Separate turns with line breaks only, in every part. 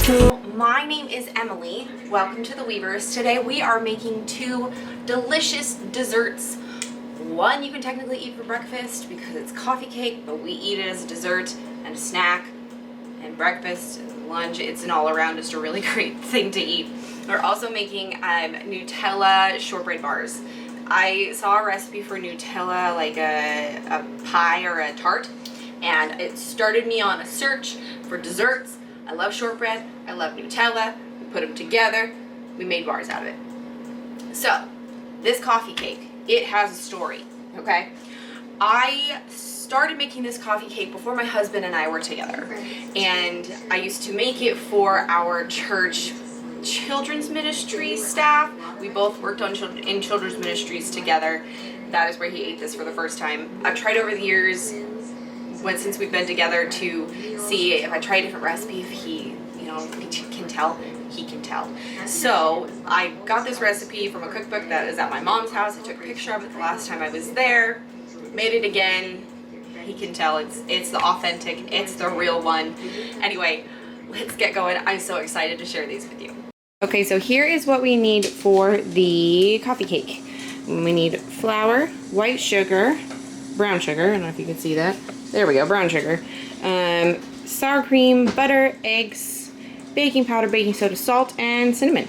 So my name is Emily. Welcome to the Weavers. Today we are making two delicious desserts. One you can technically eat for breakfast because it's coffee cake, but we eat it as a dessert and a snack and breakfast and lunch. It's an all-around just a really great thing to eat. We're also making Nutella shortbread bars. I saw a recipe for Nutella, like a pie or a tart, and it started me on a search for desserts. I love shortbread, I love Nutella, we put them together, we made bars out of it. So, this coffee cake, it has a story, okay? I started making this coffee cake before my husband and I were together, and I used to make it for our church children's ministry staff. We both worked on in children's ministries together. That is where he ate this for the first time. I've tried over the years, since we've been together, to see if I try a different recipe, if he, can tell. He can tell. So I got this recipe from a cookbook that is at my mom's house. I took a picture of it the last time I was there, made it again. He can tell it's the authentic, it's the real one. Anyway, let's get going. I'm so excited to share these with you. Okay, so here is what we need for the coffee cake. We need flour, white sugar, brown sugar, I don't know if you can see that. There we go, brown sugar. Sour cream, butter, eggs, baking powder, baking soda, salt, and cinnamon.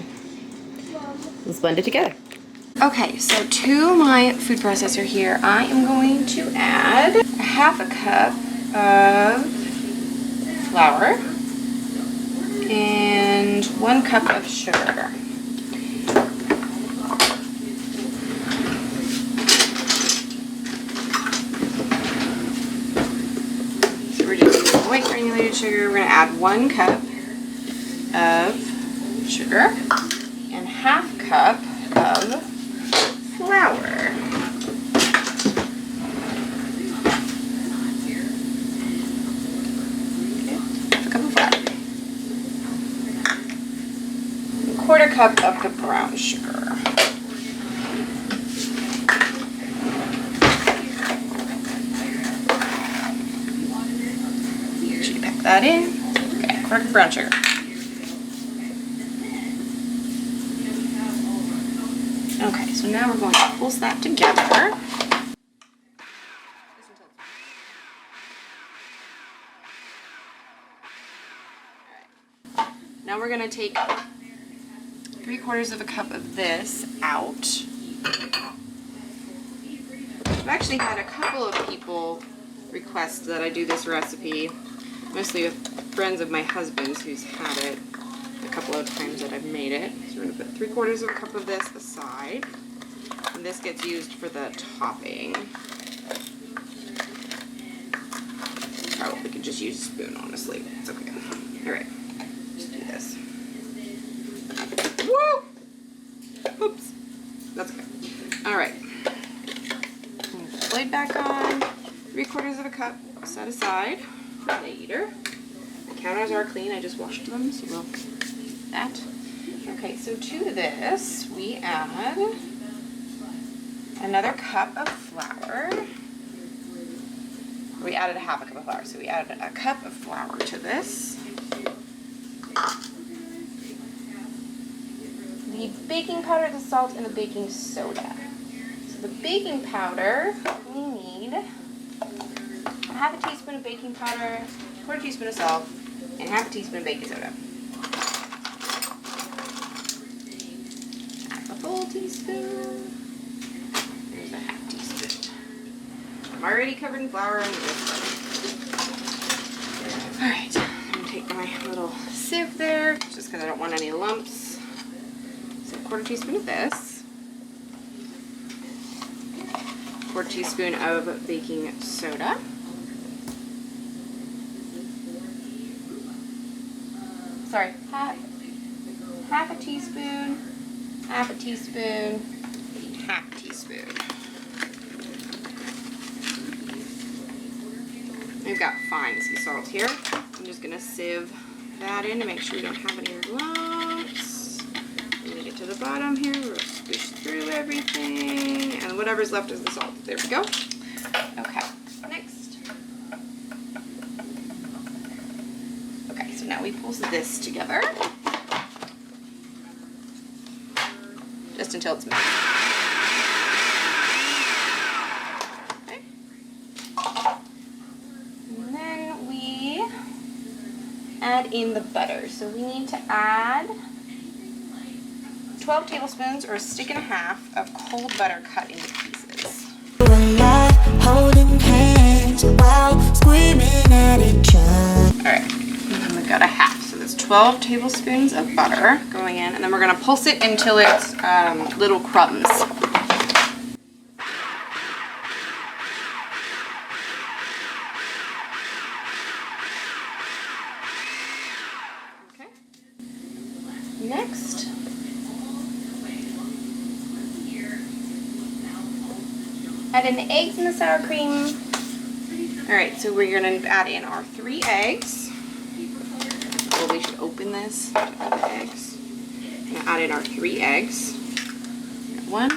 Let's blend it together. Okay, so to my food processor here, I am going to add a half a cup of flour and 1 cup of sugar. So we're just using white granulated sugar. We're going to add 1 cup of sugar and half cup of flour. Quarter cup of the brown sugar. Should you pack that in? Okay, quarter cup of brown sugar. Okay, so now we're going to pulse that together. Now we're going to take 3/4 of a cup of this out. I've actually had a couple of people request that I do this recipe, mostly with friends of my husband's who's had it a couple of times that I've made it. So we're going to put 3/4 of a cup of this aside, and this gets used for the topping. Probably could just use a spoon, honestly. It's okay. Alright, just do this. Woo! Oops. That's okay. Alright. Blade back on. 3/4 of a cup set aside for later. The counters are clean. I just washed them, so we'll do that. Okay, so to this we add another cup of flour. We added a half a cup of flour, so we added a cup of flour to this. The baking powder, the salt, and the baking soda. So the baking powder, we need a half a teaspoon of baking powder, 1/4 teaspoon of salt, and half a teaspoon of baking soda. Half a full teaspoon. There's a half teaspoon. I'm already covered in flour and alright, I'm going to take my little sieve there, just because I don't want any lumps. 1/4 teaspoon of this, 1/4 teaspoon of baking soda, sorry, half a teaspoon, half a teaspoon, half a teaspoon. We've got fine sea salt here. I'm just gonna sieve that in to make sure we don't have any lumps. To the bottom here, we'll squish through everything, and whatever's left is the salt. There we go. Okay, next. Okay, so now we pulse this together. Just until it's mixed. Okay. And then we add in the butter. So we need to add 12 tablespoons or a stick and a half of cold butter cut into pieces.
Holding hands while screaming at each other.
Alright, and then we've got a half. So that's 12 tablespoons of butter going in, and then we're going to pulse it until it's little crumbs. Okay. Next, add in the eggs and the sour cream. Alright, so we're going to add in our 3 eggs. Well, we should open this to add the eggs. I'm going to add in our 3 eggs. 1, 2,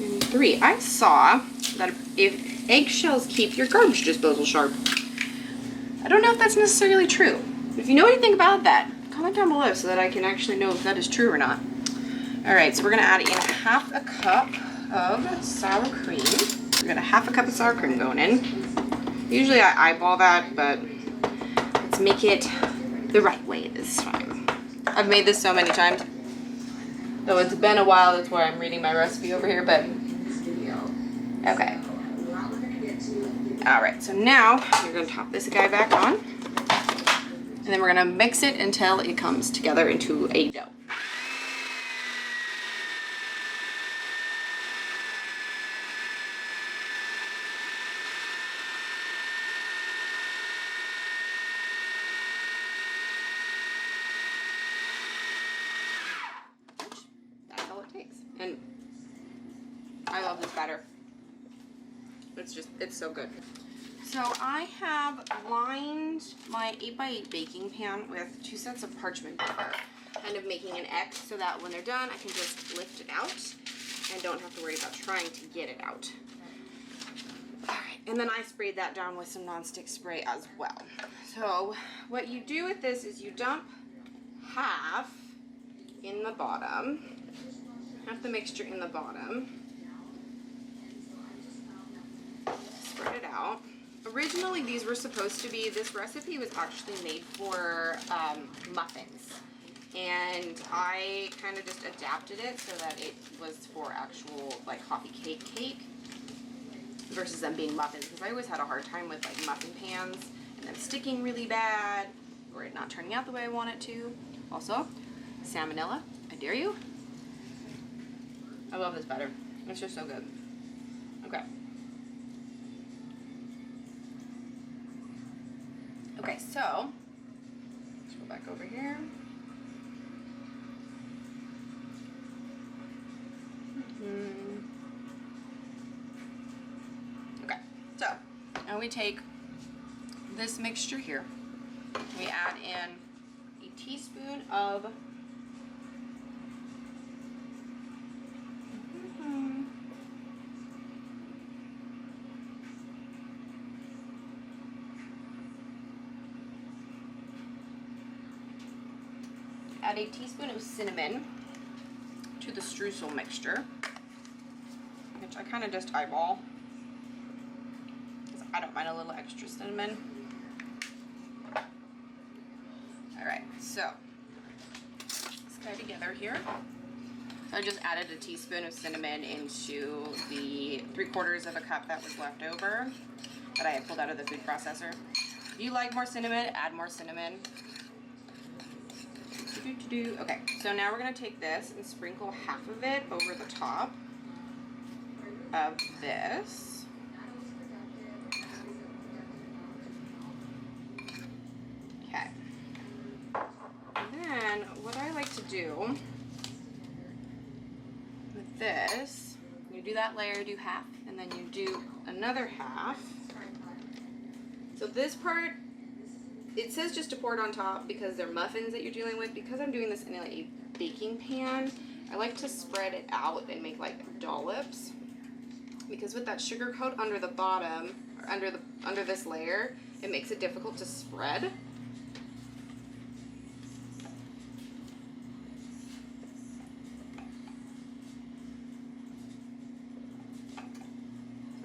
and 3. I saw that if eggshells keep your garbage disposal sharp. I don't know if that's necessarily true. If you know anything about that, comment down below so that I can actually know if that is true or not. Alright, so we're going to add in half a cup of sour cream. We've got a half a cup of sour cream going in. Usually I eyeball that, but let's make it the right way this time. I've made this so many times. Though it's been a while, that's why I'm reading my recipe over here, but okay. Alright, so now you're going to top this guy back on. And then we're going to mix it until it comes together into a dough. That's all it takes. And I love this batter. It's so good. So I have lined my 8x8 baking pan with 2 sets of parchment paper, kind of making an X so that when they're done, I can just lift it out and don't have to worry about trying to get it out. All right, and then I sprayed that down with some nonstick spray as well. So what you do with this is you dump half in the bottom, half the mixture in the bottom, spread it out. Originally, these were supposed to be, this recipe was actually made for muffins. And I kind of just adapted it so that it was for actual, like, coffee cake versus them being muffins. Because I always had a hard time with, like, muffin pans and them sticking really bad or it not turning out the way I want it to. Also, salmonella, I dare you. I love this batter. It's just so good. Okay. Okay, so let's go back over here. Okay, so now we take this mixture here. We add in a teaspoon of add a teaspoon of cinnamon to the streusel mixture, which I kind of just eyeball because I don't mind a little extra cinnamon. Alright, so let's go together here. So I just added a teaspoon of cinnamon into the 3/4 of a cup that was left over that I had pulled out of the food processor. If you like more cinnamon, add more cinnamon. Okay, so now we're going to take this and sprinkle half of it over the top of this. Okay. And then what I like to do with this, you do that layer, do half, and then you do another half. So this part, it says just to pour it on top because they're muffins that you're dealing with. Because I'm doing this in a baking pan, I like to spread it out and make like dollops. because with that sugar coat under the bottom, or under this layer, it makes it difficult to spread.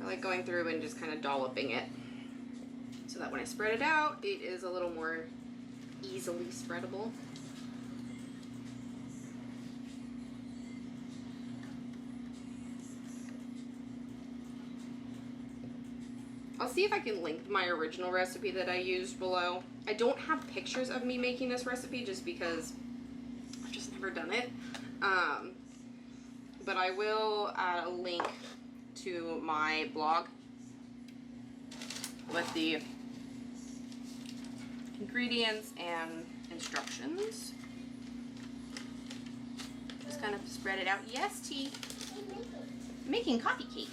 I like going through and just kind of dolloping it so that when I spread it out, it is a little more easily spreadable. I'll see if I can link my original recipe that I used below. I don't have pictures of me making this recipe just because I've just never done it. But I will add a link to my blog with the ingredients and instructions. Just kind of spread it out. Yes, T. I'm making coffee cake.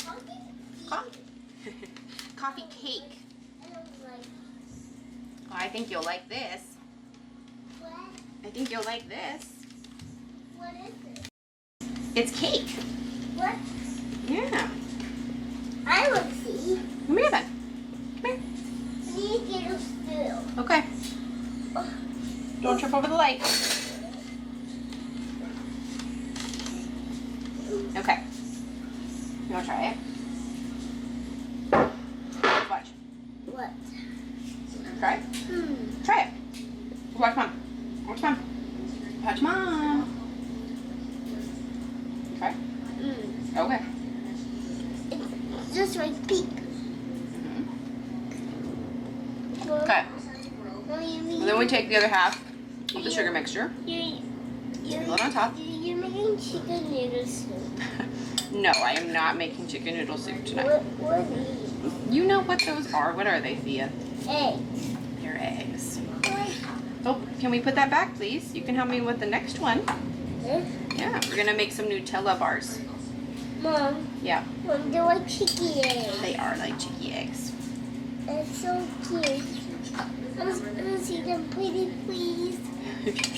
Coffee? Coffee cake. Oh, I think you'll like this.
What?
I think you'll like this.
What is it?
It's cake.
What?
Yeah.
I want to see.
Come here then. Come here.
I need to get a spoon.
Okay. Don't trip over the light. Okay. You want to try it? Watch.
What?
Try it. Try it. Watch mom. Watch mom. Watch mom. Try it. Okay.
It's just like pink.
Okay. And then we take the other half of the sugar mixture.
You're
Put it on top.
You're making chicken noodle soup.
No, I am not making chicken noodle soup tonight.
What are these?
You know what those are. What are they, Thea?
Eggs.
They're eggs. Oh, can we put that back, please? You can help me with the next one. Yeah, we're gonna make some Nutella bars.
Mom,
Yeah,
Mom, they're like chicken eggs.
they are like cheeky eggs.
It's so cute. I want to see them pretty, please.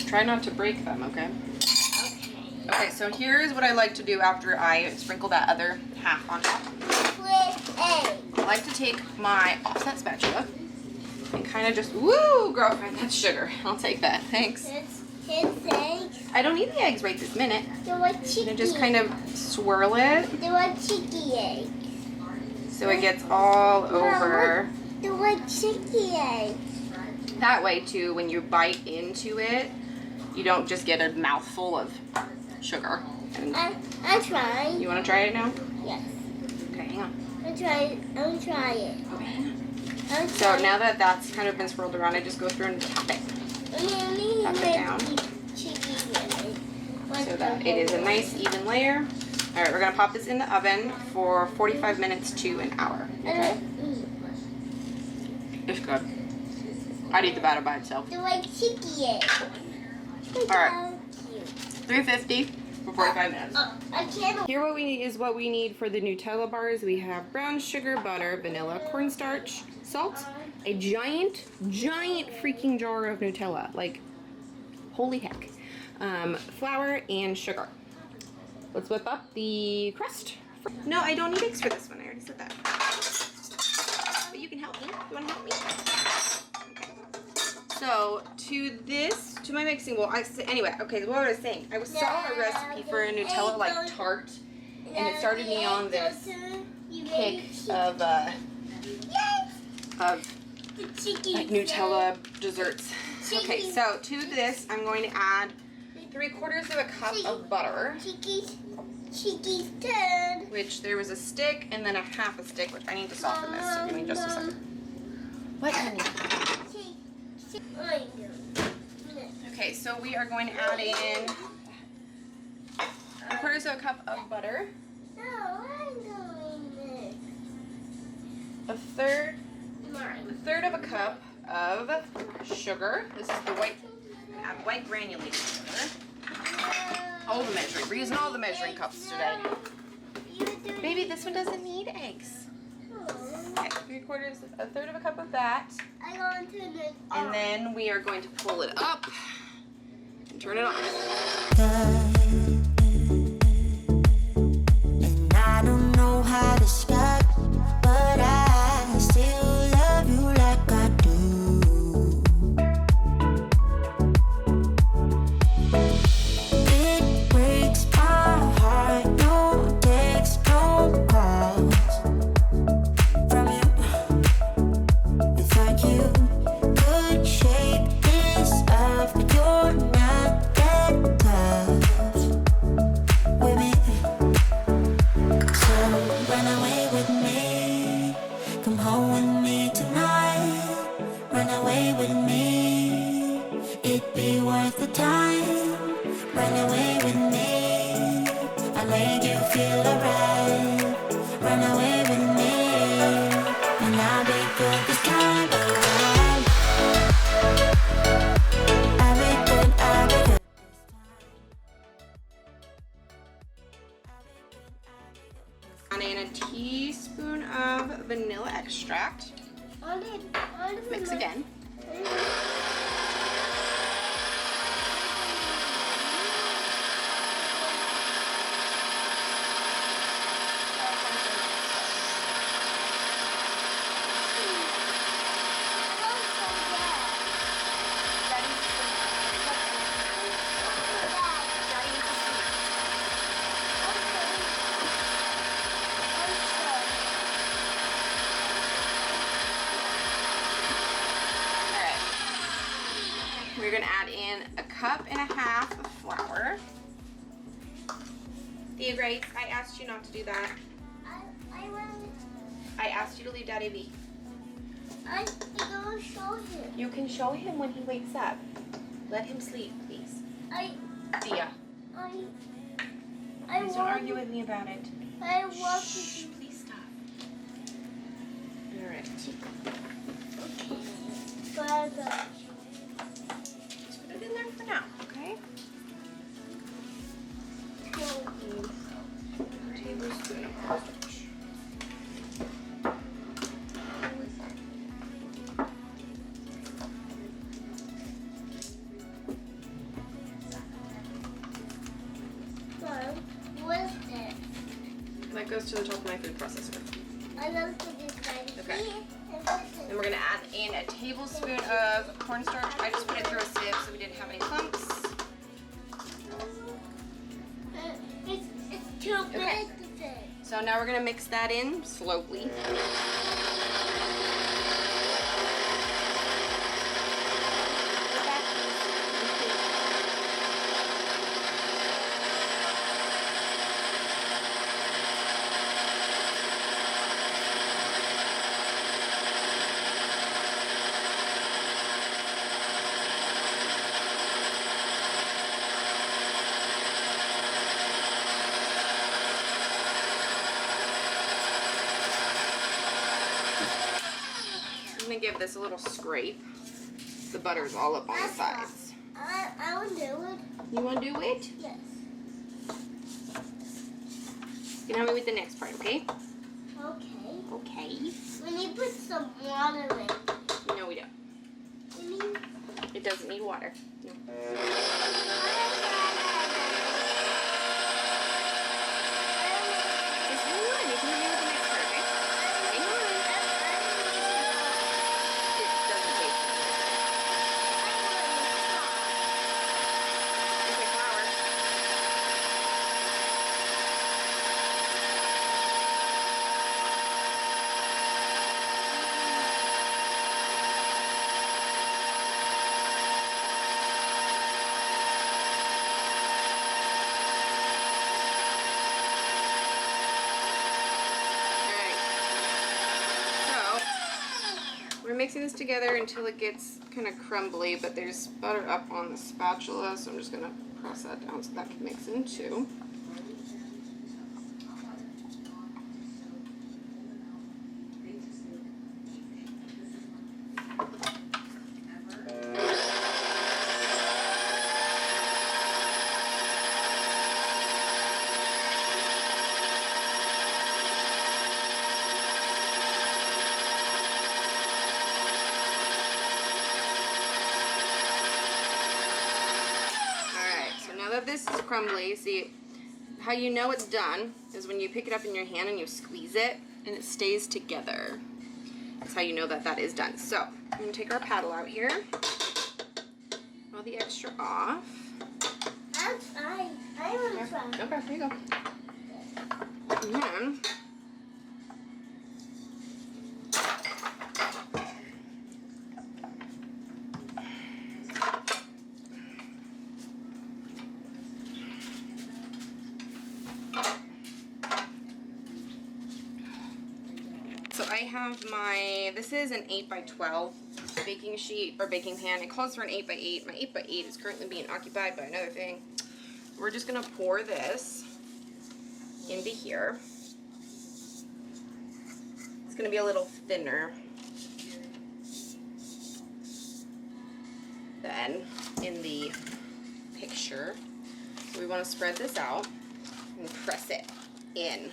Try not to break them, okay?
Okay.
Okay, so here's what I like to do after I sprinkle that other half on top.
Split eggs.
I like to take my offset spatula and kind of just, woo, girlfriend, that's sugar. I'll take that, thanks.
It's eggs.
I don't need the eggs right this minute.
They're like
I'm
chicken.
gonna just kind of swirl it
They're like chicken eggs.
so it gets all over.
They're like chicken eggs.
That way too, when you bite into it, you don't just get a mouthful of sugar. And
I try.
you wanna try it now?
Yes.
Okay, hang on.
I'll try it.
Okay, hang on.
I'll
So
try
now that that's kind of been swirled around, I just go through and tap it Tap it down. so that it is a nice even layer. All right, we're gonna pop this in the oven for 45 minutes to an hour. Okay, it's good. I'd eat the batter by itself.
They're like chicken eggs.
All right, 350 for 45 minutes.
I can't.
Here what we need is what we need for the Nutella bars. We have brown sugar, butter, vanilla, cornstarch, salt, a giant freaking jar of Nutella. Like, holy heck. Flour and sugar. Let's whip up the crust. No, I don't need eggs for this one. I already said that. But you can help me. You want to help me? Okay. So to my mixing bowl, anyway, okay, what was I saying? I saw a recipe for a Nutella like tart, and it started me on this kick of like Nutella desserts. Okay, so to this, I'm going to add 3/4 of a cup of butter,
Cheeky's turn.
which there was a stick and then a half a stick, which I need to soften this, so give me just a second. What, honey? Okay, so we are going to add in 3/4 of a cup of butter,
No, I'm doing this.
a third of a cup of sugar. This is the white granulated sugar. All the measuring. We're using all the measuring cups today. Baby, this one doesn't need eggs. Okay, a third of a cup of that.
I go into the
And then we are going to pull it up and turn it on.
And I don't know how
away with me. It'd be worth the time. Run away with me. I'll make you feel alright. Run away with me, and I'll be good this time around. I'll be good, I'll be good this time.
Add in a teaspoon of vanilla extract. Mix again. We're gonna add in 1.5 cups of flour. Thea Grace, I asked you not to do that. I asked you to leave Daddy be.
I'm gonna show him.
You can show him when he wakes up. Let him sleep, please. Thea, please don't argue with me about it.
I want
Shh, please stop. All right.
further.
Just put it in there for now, okay? Tablespoon of cornstarch.
What's this?
That goes to the top of my food processor.
I love to do this.
Okay. Then we're gonna add in a tablespoon of cornstarch. I just put it through a sieve so we didn't have any clumps.
It's too
Okay.
big to fit.
So now we're gonna mix that in slowly. I'm gonna give this a little scrape. The butter's all up on the sides.
I will do it.
You wanna do it?
Yes.
You can help me with the next part, okay?
Okay.
Okay.
We need to put some water in.
No, we don't.
We need.
It doesn't need water. No. Just hang on. You can help me with the next part, okay? Hang on. It doesn't taste good. Okay, flour. We're mixing this together until it gets kind of crumbly, but there's butter up on the spatula, so I'm just gonna press that down so that can mix in too. That this is crumbly, see how you know it's done is when you pick it up in your hand and you squeeze it and it stays together. That's how you know that that is done. So I'm gonna take our paddle out here, all the extra off.
I want to try.
Okay, here you go. And then I have my, this is an 8 by 12. baking sheet or baking pan. It calls for an 8x8. My 8x8 is currently being occupied by another thing. We're just gonna pour this into here. It's gonna be a little thinner than in the picture. So we want to spread this out and press it in.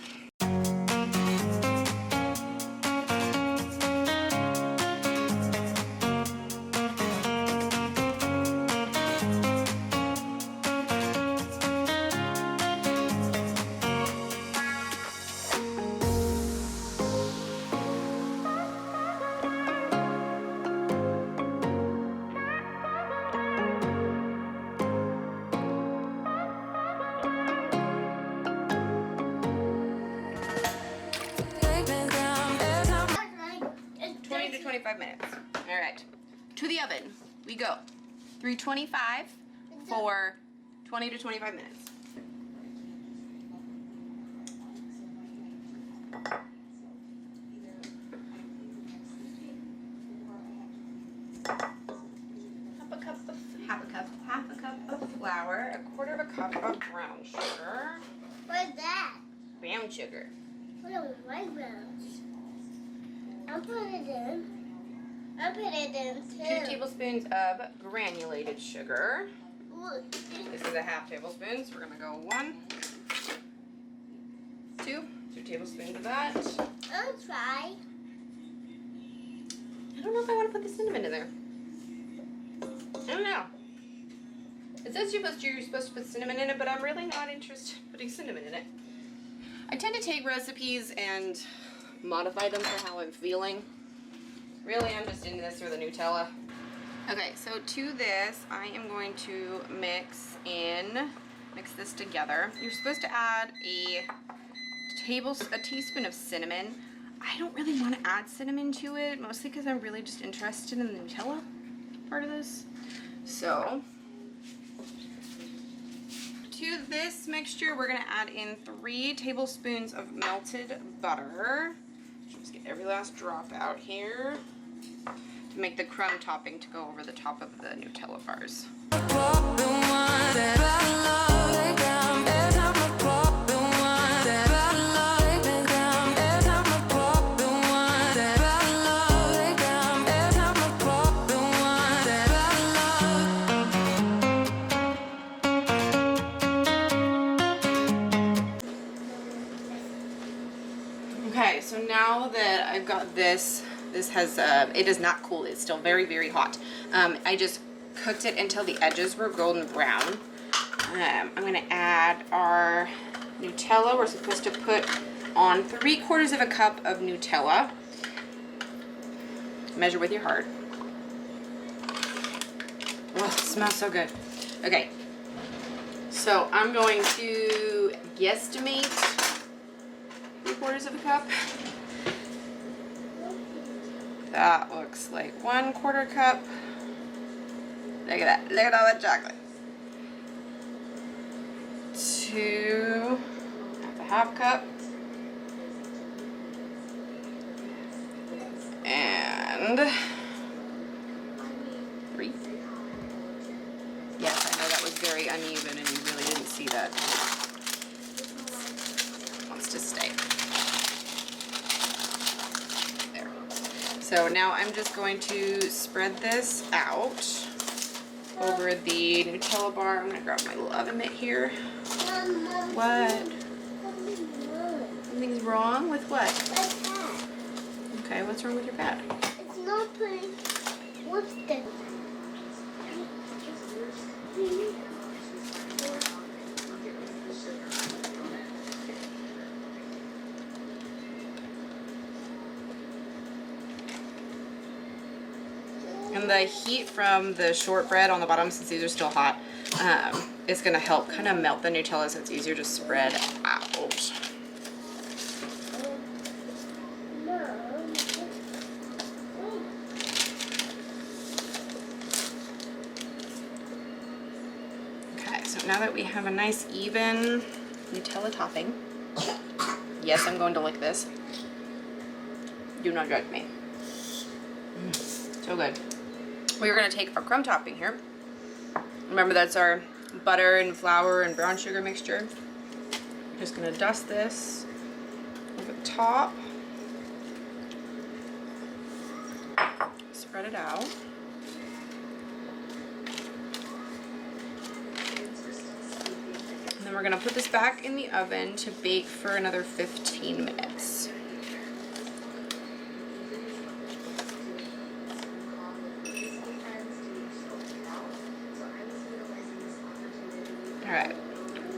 It's
20 to 25 minutes. All right. To the oven we go. 325 for 20 to 25 minutes. Half a cup of flour, a quarter of a cup of brown sugar.
What's that?
Brown sugar.
What are my rounds? I'll put it in. I'll put it in too.
2 tablespoons of granulated sugar.
Look.
This is a half tablespoon, so we're gonna go 1, 2 tablespoons of that.
I'll try.
I don't know if I want to put the cinnamon in there. I don't know. It says you're supposed to put cinnamon in it, but I'm really not interested in putting cinnamon in it. I tend to take recipes and modify them for how I'm feeling. Really, I'm just into this for the Nutella. Okay, so to this, I am going to mix this together. You're supposed to add a teaspoon of cinnamon. I don't really want to add cinnamon to it, mostly because I'm really just interested in the Nutella part of this. So, to this mixture, we're going to add in 3 tablespoons of melted butter. Just get every last drop out here to make the crumb topping to go over the top of the Nutella bars. Okay, so now that I've got this has, it is not cool, it's still very, very hot. I just cooked it until the edges were golden brown. I'm gonna add our Nutella. We're supposed to put on 3/4 of a cup of Nutella. Measure with your heart. Oh, it smells so good. Okay, so I'm going to guesstimate 3/4 of a cup. That looks like 1/4 cup. Look at that. Look at all that chocolate. 2, half cup. And 3. Yes, I know that was very uneven and you really didn't see that. It wants to stay. So now I'm just going to spread this out over the Nutella bar. I'm gonna grab my little oven mitt here. What? Something's wrong with what?
My pad.
Okay, what's wrong with your pad?
It's not putting. What's that?
And the heat from the shortbread on the bottom, since these are still hot, is going to help kind of melt the Nutella so it's easier to spread out. Okay, so now that we have a nice even Nutella topping, yes, I'm going to lick this. Do not judge me. So good. we're gonna take our crumb topping here. Remember, that's our butter and flour and brown sugar mixture. Just gonna dust this over the top. Spread it out. And then we're gonna put this back in the oven to bake for another 15 minutes. All right,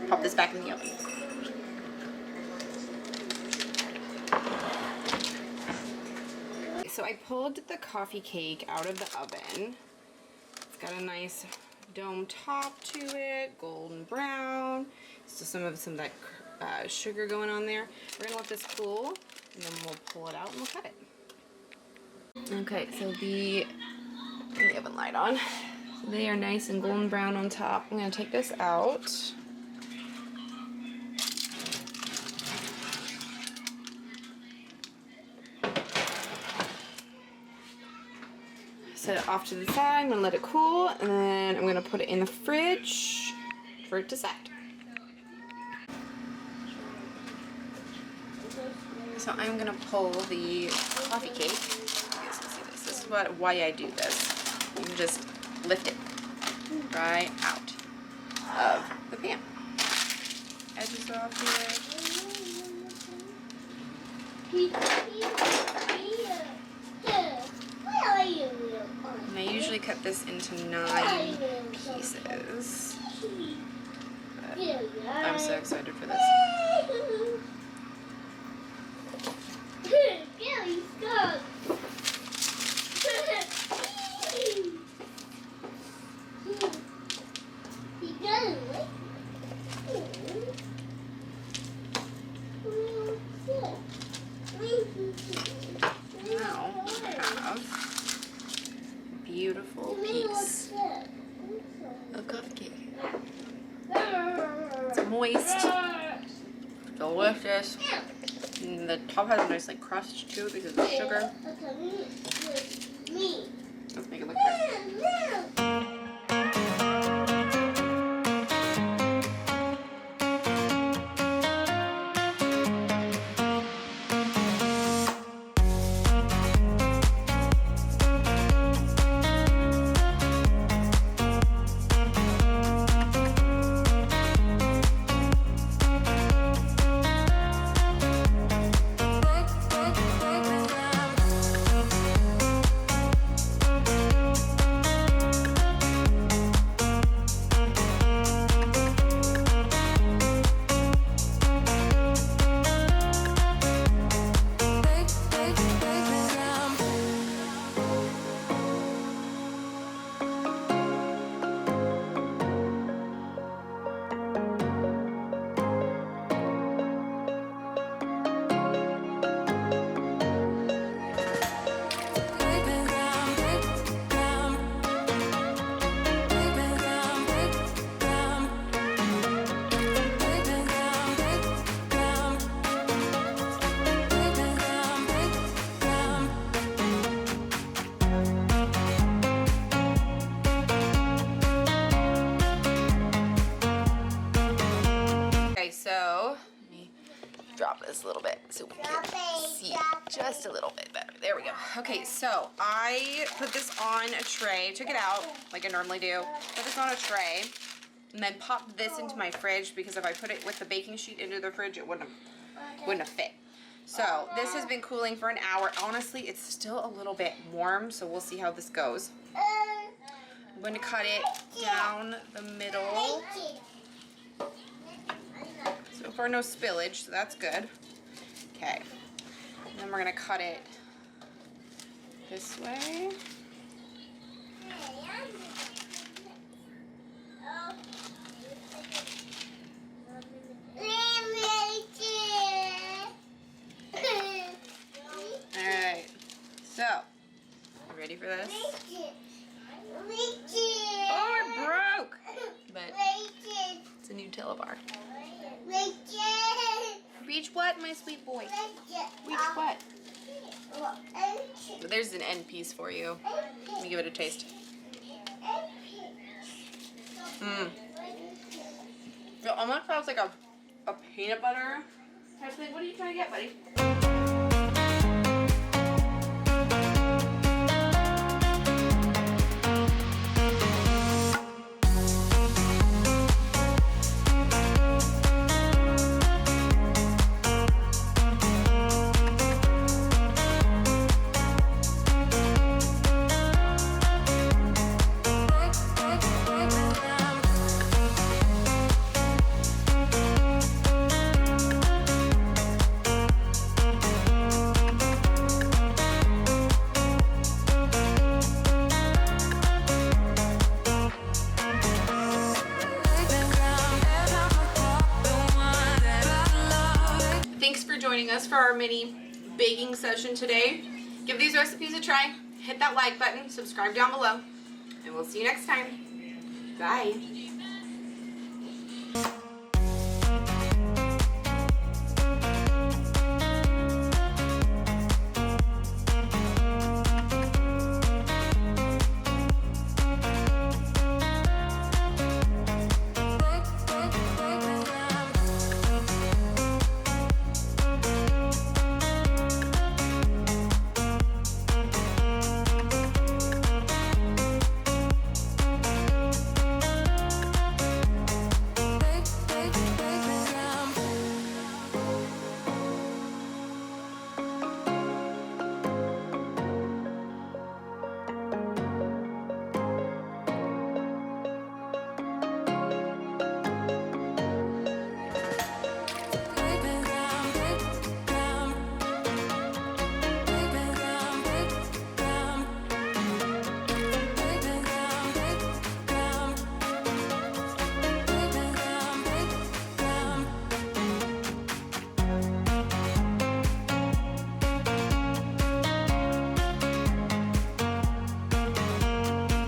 pop this back in the oven. So I pulled the coffee cake out of the oven. It's got a nice dome top to it, golden brown. Still some of that sugar going on there. We're gonna let this cool, and then we'll pull it out and we'll cut it. Okay, so turn the oven light on. So they are nice and golden brown on top. I'm gonna take this out. Set it off to the side. I'm gonna let it cool, and then I'm gonna put it in the fridge for it to set. So I'm gonna pull the coffee cake. You guys can see this. This is why I do this. You can just lift it right out of the pan. Edges are off here. And I usually cut this into 9 pieces. But I'm so excited for this. Now I have a beautiful piece of coffee cake. It's moist, delicious. And the top has a nice like crust too because of the sugar. Let's make it look good. So let me drop this a little bit so we can see just a little bit better. There we go. Okay, so I put this on a tray, took it out like I normally do, put this on a tray, and then popped this into my fridge because if I put it with the baking sheet into the fridge, it wouldn't have fit. So this has been cooling for an hour. Honestly, it's still a little bit warm, so we'll see how this goes. I'm going to cut it down the middle. So far no spillage, so that's good. Okay, and then we're gonna cut it this way. Alright, so, you ready for this? Oh, it broke! But it's a Nutella bar. Reach what, my sweet boy? Reach what? So there's an end piece for you. Let me give it a taste. It almost sounds like a peanut butter type thing. What are you trying to get, buddy? Thanks for joining us for our mini baking session today. Give these recipes a try, hit that like button, subscribe down below, and we'll see you next time. Bye.